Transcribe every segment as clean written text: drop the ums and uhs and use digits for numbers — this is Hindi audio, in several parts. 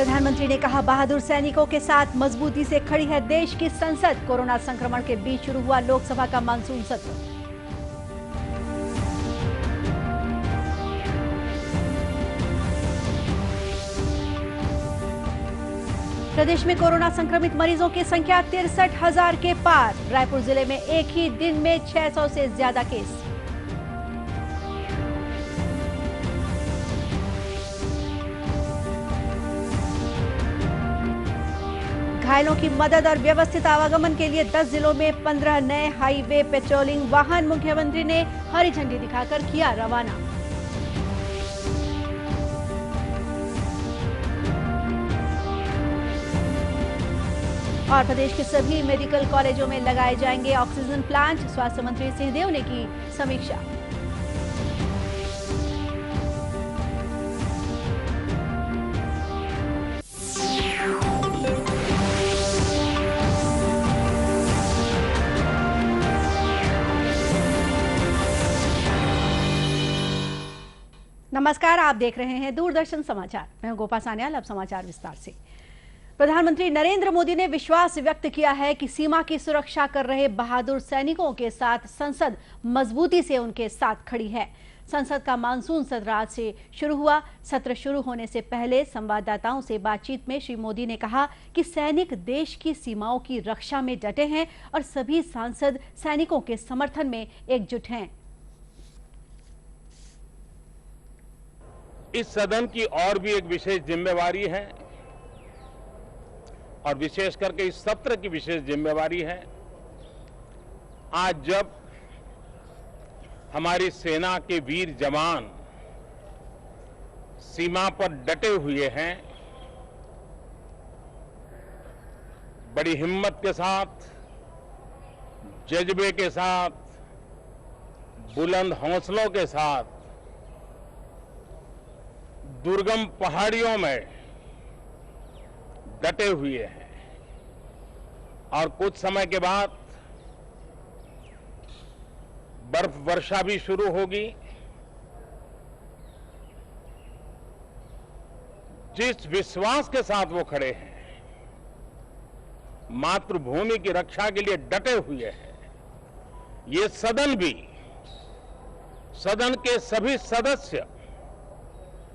प्रधानमंत्री ने कहा, बहादुर सैनिकों के साथ मजबूती से खड़ी है देश की संसद। कोरोना संक्रमण के बीच शुरू हुआ लोकसभा का मानसून सत्र। प्रदेश में कोरोना संक्रमित मरीजों की संख्या 63,000 के पार। रायपुर जिले में एक ही दिन में 600 से ज्यादा केस। घायलों की मदद और व्यवस्थित आवागमन के लिए 10 जिलों में 15 नए हाईवे पेट्रोलिंग वाहन मुख्यमंत्री ने हरी झंडी दिखाकर किया रवाना। और प्रदेश के सभी मेडिकल कॉलेजों में लगाए जाएंगे ऑक्सीजन प्लांट। स्वास्थ्य मंत्री सिंहदेव ने की समीक्षा। नमस्कार, आप देख रहे हैं दूरदर्शन समाचार। मैं हूं गोपा सान्याल। अब समाचार विस्तार से। प्रधानमंत्री नरेंद्र मोदी ने विश्वास व्यक्त किया है कि सीमा की सुरक्षा कर रहे बहादुर सैनिकों के साथ संसद मजबूती से उनके साथ खड़ी है। संसद का मानसून सत्र आज से शुरू हुआ। सत्र शुरू होने से पहले संवाददाताओं से बातचीत में श्री मोदी ने कहा कि सैनिक देश की सीमाओं की रक्षा में डटे हैं और सभी सांसद सैनिकों के समर्थन में एकजुट हैं। इस सदन की और भी एक विशेष जिम्मेवारी है और विशेष करके इस सत्र की विशेष जिम्मेवारी है। आज जब हमारी सेना के वीर जवान सीमा पर डटे हुए हैं, बड़ी हिम्मत के साथ, जज्बे के साथ, बुलंद हौसलों के साथ दुर्गम पहाड़ियों में डटे हुए हैं और कुछ समय के बाद बर्फ वर्षा भी शुरू होगी। जिस विश्वास के साथ वो खड़े हैं, मातृभूमि की रक्षा के लिए डटे हुए हैं, ये सदन भी, सदन के सभी सदस्य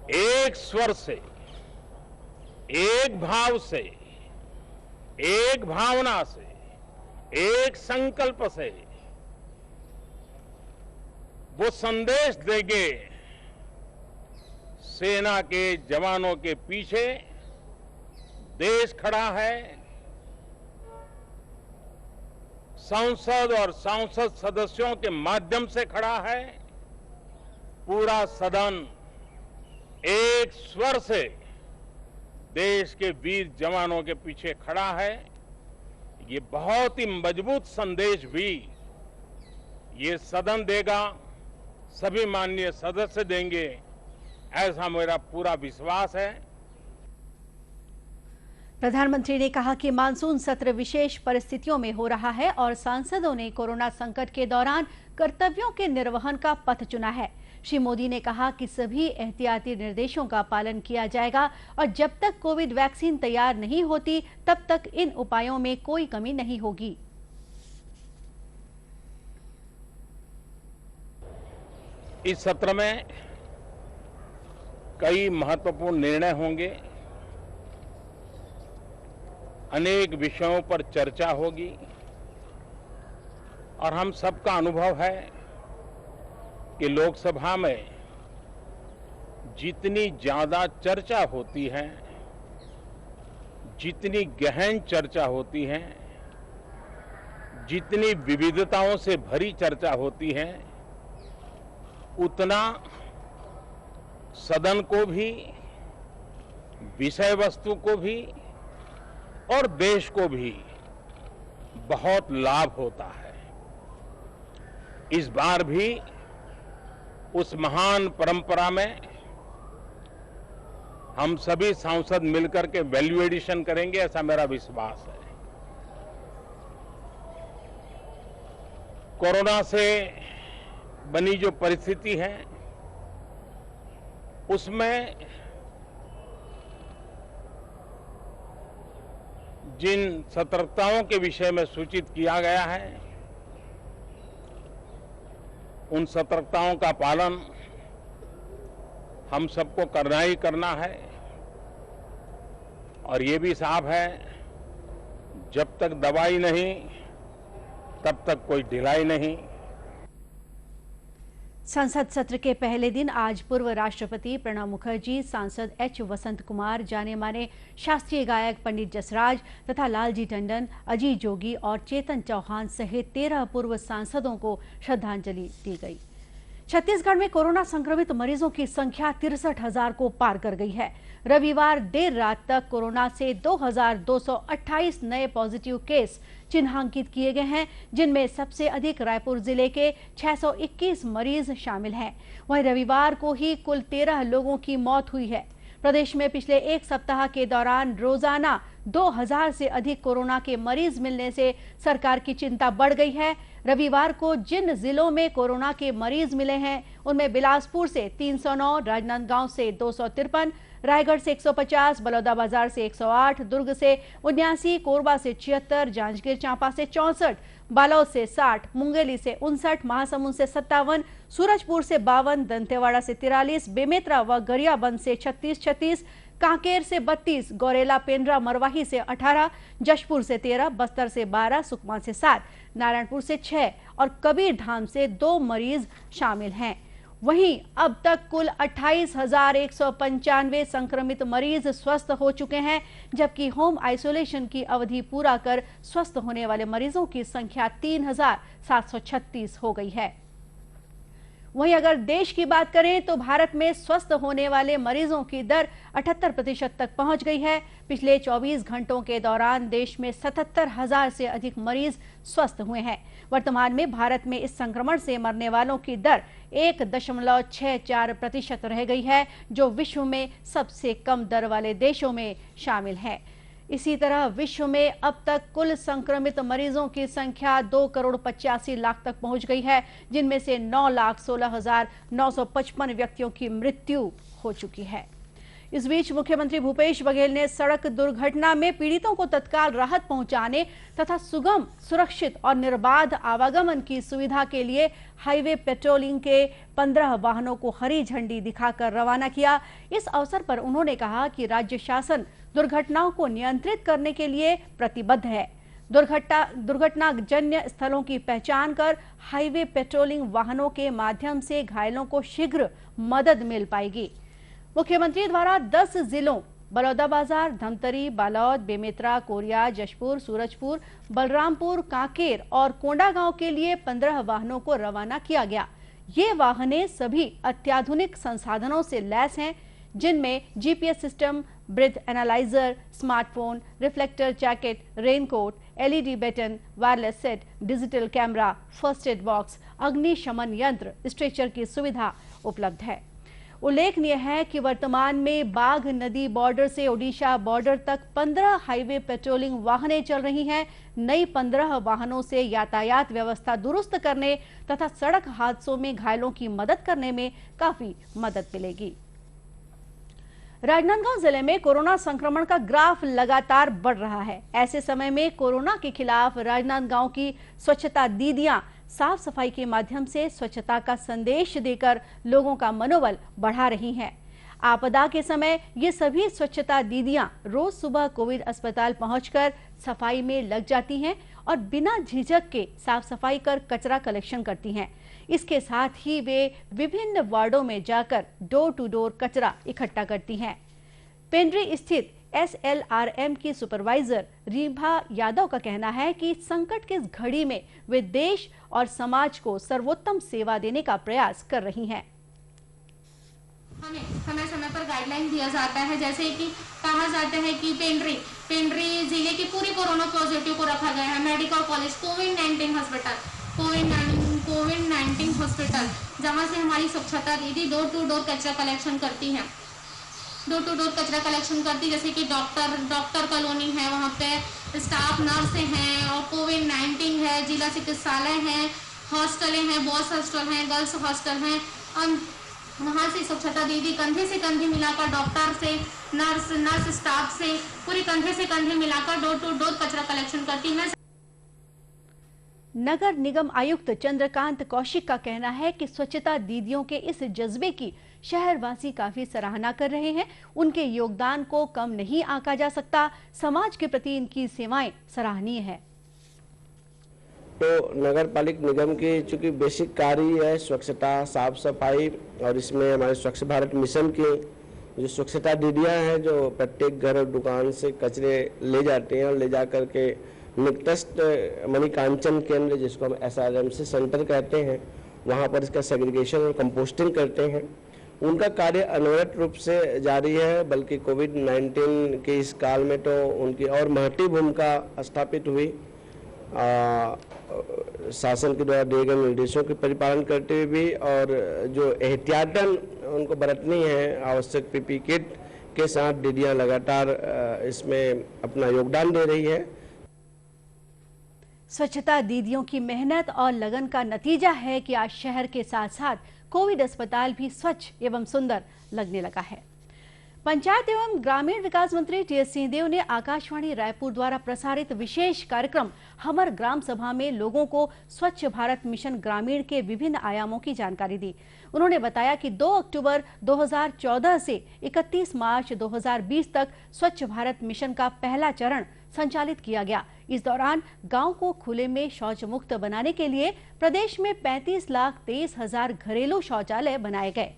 एक स्वर से, एक भाव से, एक भावना से, एक संकल्प से वो संदेश देंगे, सेना के जवानों के पीछे देश खड़ा है। संसद और सांसद सदस्यों के माध्यम से खड़ा है। पूरा सदन एक स्वर से देश के वीर जवानों के पीछे खड़ा है। ये बहुत ही मजबूत संदेश भी ये सदन देगा, सभी माननीय सदस्य देंगे, ऐसा मेरा पूरा विश्वास है। प्रधानमंत्री ने कहा कि मानसून सत्र विशेष परिस्थितियों में हो रहा है और सांसदों ने कोरोना संकट के दौरान कर्तव्यों के निर्वहन का पथ चुना है। श्री मोदी ने कहा कि सभी एहतियाती निर्देशों का पालन किया जाएगा और जब तक कोविड वैक्सीन तैयार नहीं होती तब तक इन उपायों में कोई कमी नहीं होगी। इस सत्र में कई महत्वपूर्ण निर्णय होंगे, अनेक विषयों पर चर्चा होगी और हम सबका अनुभव है कि लोकसभा में जितनी ज्यादा चर्चा होती है, जितनी गहन चर्चा होती है, जितनी विविधताओं से भरी चर्चा होती है, उतना सदन को भी, विषय वस्तु को भी और देश को भी बहुत लाभ होता है। इस बार भी उस महान परंपरा में हम सभी सांसद मिलकर के वैल्यू एडिशन करेंगे, ऐसा मेरा विश्वास है। कोरोना से बनी जो परिस्थिति है उसमें जिन सतर्कताओं के विषय में सूचित किया गया है, उन सतर्कताओं का पालन हम सबको करना ही करना है। और ये भी साफ है, जब तक दवाई नहीं तब तक कोई ढिलाई नहीं। संसद सत्र के पहले दिन आज पूर्व राष्ट्रपति प्रणब मुखर्जी, सांसद एच वसंत कुमार, जाने माने शास्त्रीय गायक पंडित जसराज तथा लालजी टंडन, अजीत जोगी और चेतन चौहान सहित 13 पूर्व सांसदों को श्रद्धांजलि दी गई। छत्तीसगढ़ में कोरोना संक्रमित मरीजों की संख्या 63,000 को पार कर गई है। रविवार देर रात तक कोरोना से 2,228 नए पॉजिटिव केस चिन्हांकित किए गए हैं, जिनमें सबसे अधिक रायपुर जिले के 621 मरीज शामिल हैं। वहीं रविवार को ही कुल 13 लोगों की मौत हुई है। प्रदेश में पिछले एक सप्ताह के दौरान रोजाना 2000 से अधिक कोरोना के मरीज मिलने से सरकार की चिंता बढ़ गई है। रविवार को जिन जिलों में कोरोना के मरीज मिले हैं, उनमें बिलासपुर से 309, राजनांदगांव से 253, रायगढ़ से 150, बलौदाबाजार से 108, दुर्ग से 79, कोरबा से 76, जांजगीर चांपा से 64, बालोद से 60, मुंगेली से 59, महासमुंद से 57, सूरजपुर से 52, दंतेवाड़ा से 43, बेमेतरा व गरियाबंद से 36, कांकेर से 32, गौरेला, पेंड्रा, मरवाही से 18, जशपुर से 13, बस्तर से 12, सुकमा से 7, नारायणपुर से 6 और कबीरधाम से 2 मरीज शामिल हैं। वहीं अब तक कुल 28,195 संक्रमित मरीज स्वस्थ हो चुके हैं, जबकि होम आइसोलेशन की अवधि पूरा कर स्वस्थ होने वाले मरीजों की संख्या 3,736 हो गई है। वहीं अगर देश की बात करें तो भारत में स्वस्थ होने वाले मरीजों की दर 78% तक पहुंच गई है। पिछले 24 घंटों के दौरान देश में 77,000 से अधिक मरीज स्वस्थ हुए हैं। वर्तमान में भारत में इस संक्रमण से मरने वालों की दर 1.64% रह गई है, जो विश्व में सबसे कम दर वाले देशों में शामिल है। इसी तरह विश्व में अब तक कुल संक्रमित मरीजों की संख्या 2,85,00,000 तक पहुंच गई है, जिनमें से 9,16,955 व्यक्तियों की मृत्यु हो चुकी है। इस बीच मुख्यमंत्री भूपेश बघेल ने सड़क दुर्घटना में पीड़ितों को तत्काल राहत पहुंचाने तथा सुगम, सुरक्षित और निर्बाध आवागमन की सुविधा के लिए हाईवे पेट्रोलिंग के 15 वाहनों को हरी झंडी दिखाकर रवाना किया। इस अवसर पर उन्होंने कहा कि राज्य शासन दुर्घटनाओं को नियंत्रित करने के लिए प्रतिबद्ध है। दुर्घटनाजन्य स्थलों की पहचान कर हाईवे पेट्रोलिंग वाहनों के माध्यम से घायलों को शीघ्र मदद मिल पाएगी। मुख्यमंत्री द्वारा 10 जिलों बलौदाबाजार, धमतरी, बालोद, बेमेतरा, कोरिया, जशपुर, सूरजपुर, बलरामपुर, कांकेर और कोंडागांव के लिए 15 वाहनों को रवाना किया गया। ये वाहनें सभी अत्याधुनिक संसाधनों से लैस हैं, जिनमें GPS system, breath analyser, smartphone, reflector jacket, raincoat, LED button, wireless set, digital camera, first aid box, अग्निशमन यंत्र, स्ट्रेचर की सुविधा उपलब्ध है। उल्लेखनीय है कि वर्तमान में बाघ नदी बॉर्डर से ओडिशा बॉर्डर तक 15 हाईवे पेट्रोलिंग वाहनें चल रही हैं। नई 15 वाहनों से यातायात व्यवस्था दुरुस्त करने तथा सड़क हादसों में घायलों की मदद करने में काफी मदद मिलेगी। राजनांदगांव जिले में कोरोना संक्रमण का ग्राफ लगातार बढ़ रहा है। ऐसे समय में कोरोना के खिलाफ राजनांदगांव की स्वच्छता दीदियां साफ सफाई के माध्यम से स्वच्छता का संदेश देकर लोगों का मनोबल बढ़ा रही हैं। आपदा के समय ये सभी स्वच्छता दीदियां रोज सुबह कोविड अस्पताल पहुंचकर सफाई में लग जाती हैं और बिना झिझक के साफ सफाई कर कचरा कलेक्शन करती हैं। इसके साथ ही वे विभिन्न वार्डों में जाकर डोर टू डोर कचरा इकट्ठा करती हैं। पेंड्री स्थित SLRM की सुपरवाइजर रीभा यादव का कहना है कि संकट की इस घड़ी में वे देश और समाज को सर्वोत्तम सेवा देने का प्रयास कर रही हैं। हमें समय समय पर गाइडलाइन दिया जाता है, जैसे कि कहा जाता है कि पेंड्री जिले की पूरी कोरोना पॉजिटिव को रखा गया है। मेडिकल कॉलेज, कोविड-19 हॉस्पिटल, जहां से हमारी स्वच्छता दीदी डोर टू डोर कचरा कलेक्शन करती है। जैसे कि डॉक्टर कॉलोनी है, वहाँ पे स्टाफ नर्स हैं और कोविड-19 है, जिला चिकित्सालय है, हॉस्टलें हैं, बॉयज हॉस्टल हैं, गर्ल्स हॉस्टल हैं, वहाँ से स्वच्छता दीदी कंधे से कंधे मिलाकर डॉक्टर से नर्स स्टाफ से पूरी कंधे से कंधे मिलाकर डोर टू डोर कचरा कलेक्शन करती है। नगर निगम आयुक्त चंद्रकांत कौशिक का कहना है कि स्वच्छता दीदियों के इस जज्बे की शहरवासी काफी सराहना कर रहे हैं। उनके योगदान को कम नहीं आंका जा सकता। समाज के प्रति इनकी सेवाएं सराहनीय है। तो नगर पालिक निगम की चूंकि बेसिक कार्य है स्वच्छता साफ सफाई, और इसमें हमारे स्वच्छ भारत मिशन की जो स्वच्छता दीदियाँ हैं जो प्रत्येक घर और दुकान से कचरे ले जाते हैं और ले जा करके निकटस्थ मणिकांचन केंद्र जिसको हम SRMC सेंटर कहते हैं वहाँ पर इसका सेग्रीगेशन और कंपोस्टिंग करते हैं। उनका कार्य अनवरत रूप से जारी है, बल्कि कोविड-19 के इस काल में तो उनकी और महती भूमिका स्थापित हुई। शासन के द्वारा दिए गए निर्देशों के परिपालन करते हुए भी, और जो एहतियातन उनको बरतनी है आवश्यक PPE किट के साथ दीदियाँ लगातार इसमें अपना योगदान दे रही है। स्वच्छता दीदियों की मेहनत और लगन का नतीजा है कि आज शहर के साथ साथ कोविड अस्पताल भी स्वच्छ एवं सुंदर लगने लगा है। पंचायत एवं ग्रामीण विकास मंत्री टी.एस. सिंहदेव ने आकाशवाणी रायपुर द्वारा प्रसारित विशेष कार्यक्रम हमर ग्राम सभा में लोगों को स्वच्छ भारत मिशन ग्रामीण के विभिन्न आयामों की जानकारी दी। उन्होंने बताया कि 2 अक्टूबर 2014 से 31 मार्च 2020 तक स्वच्छ भारत मिशन का पहला चरण संचालित किया गया। इस दौरान गांव को खुले में शौच मुक्त बनाने के लिए प्रदेश में 35,23,000 घरेलू शौचालय बनाए गए।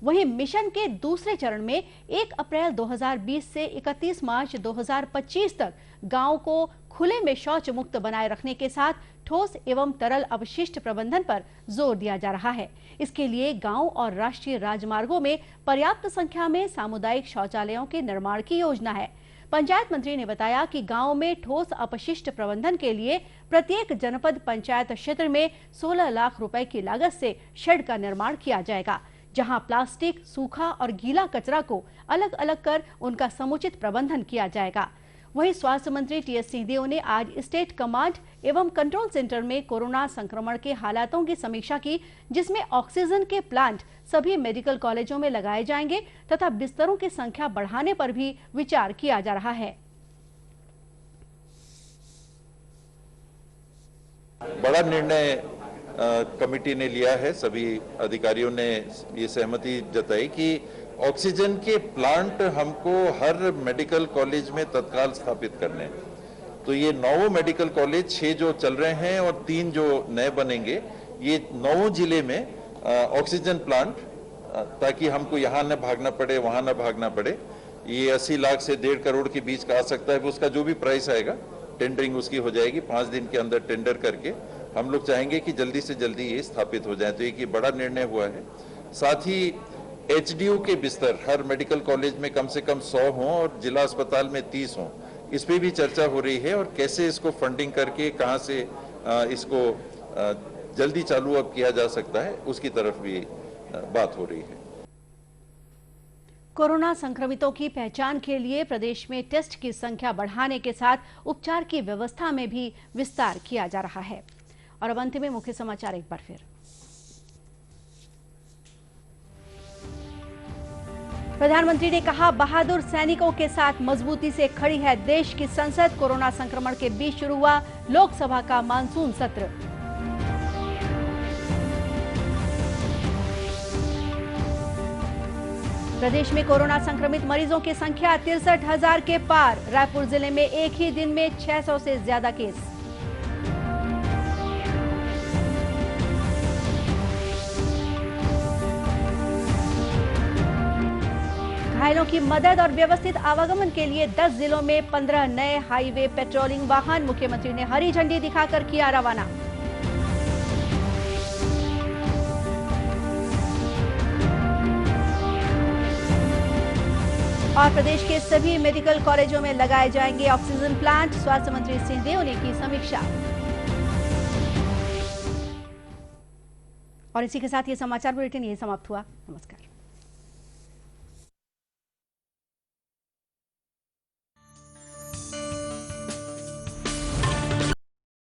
वहीं मिशन के दूसरे चरण में 1 अप्रैल 2020 से 31 मार्च 2025 तक गांव को खुले में शौच मुक्त बनाए रखने के साथ ठोस एवं तरल अपशिष्ट प्रबंधन पर जोर दिया जा रहा है। इसके लिए गांव और राष्ट्रीय राजमार्गों में पर्याप्त संख्या में सामुदायिक शौचालयों के निर्माण की योजना है। पंचायत मंत्री ने बताया कि गांव में ठोस अपशिष्ट प्रबंधन के लिए प्रत्येक जनपद पंचायत क्षेत्र में 16 लाख रुपए की लागत से शेड का निर्माण किया जाएगा, जहां प्लास्टिक, सूखा और गीला कचरा को अलग अलग कर उनका समुचित प्रबंधन किया जाएगा। वहीं स्वास्थ्य मंत्री टी.एस. सिंहदेव ने आज स्टेट कमांड एवं कंट्रोल सेंटर में कोरोना संक्रमण के हालातों की समीक्षा की, जिसमें ऑक्सीजन के प्लांट सभी मेडिकल कॉलेजों में लगाए जाएंगे तथा बिस्तरों की संख्या बढ़ाने पर भी विचार किया जा रहा है। बड़ा निर्णय कमेटी ने लिया है। सभी अधिकारियों ने ये सहमति जताई कि ऑक्सीजन के प्लांट हमको हर मेडिकल कॉलेज में तत्काल स्थापित करने। तो ये 9 मेडिकल कॉलेज 6 जो चल रहे हैं और 3 जो नए बनेंगे, ये 9 जिले में ऑक्सीजन प्लांट, ताकि हमको यहाँ न भागना पड़े वहाँ न भागना पड़े। ये 80 लाख से 1.5 करोड़ के बीच का आ सकता है। उसका जो भी प्राइस आएगा टेंडरिंग उसकी हो जाएगी। 5 दिन के अंदर टेंडर करके हम लोग चाहेंगे कि जल्दी से जल्दी ये स्थापित हो जाए। तो एक ये बड़ा निर्णय हुआ है। साथ ही HDU के बिस्तर हर मेडिकल कॉलेज में कम से कम 100 हों और जिला अस्पताल में 30 हों, इस पे भी चर्चा हो रही है। और कैसे इसको फंडिंग करके कहां से इसको जल्दी चालू अब किया जा सकता है, उसकी तरफ भी बात हो रही है। कोरोना संक्रमितों की पहचान के लिए प्रदेश में टेस्ट की संख्या बढ़ाने के साथ उपचार की व्यवस्था में भी विस्तार किया जा रहा है। और अब अंत में मुख्य समाचार एक बार फिर। प्रधानमंत्री ने कहा, बहादुर सैनिकों के साथ मजबूती से खड़ी है देश की संसद। कोरोना संक्रमण के बीच शुरू हुआ लोकसभा का मानसून सत्र। प्रदेश में कोरोना संक्रमित मरीजों की संख्या 63,000 के पार। रायपुर जिले में एक ही दिन में 600 से ज्यादा केस। घायलों की मदद और व्यवस्थित आवागमन के लिए 10 जिलों में 15 नए हाईवे पेट्रोलिंग वाहन मुख्यमंत्री ने हरी झंडी दिखाकर किया रवाना। और प्रदेश के सभी मेडिकल कॉलेजों में लगाए जाएंगे ऑक्सीजन प्लांट। स्वास्थ्य मंत्री सिंहदेव ने की समीक्षा। और इसी के साथ ये समाचार बुलेटिन यही समाप्त हुआ। नमस्कार।